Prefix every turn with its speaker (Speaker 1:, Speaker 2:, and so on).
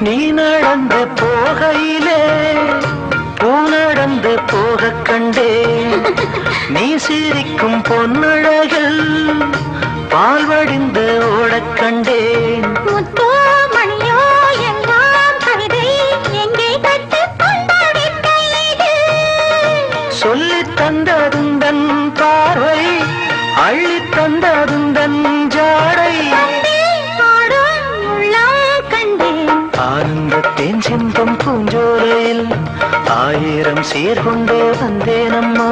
Speaker 1: நீ நடந்து போகையிலே பூ நடந்து போக கண்டேன். நீ சிரிக்கும் பொன்னழகில் பால் வடிந்து ஓடக் கண்டேன். சொல்லித் தந்ததுந்தன் பார்வை, அள்ளி தந்ததுந்தன் ஜாடை. ஆனந்தத்தின் சிந்தம் பூஞ்சோலையில் ஆயிரம் சீர்கொண்டு வந்தேனம்மா.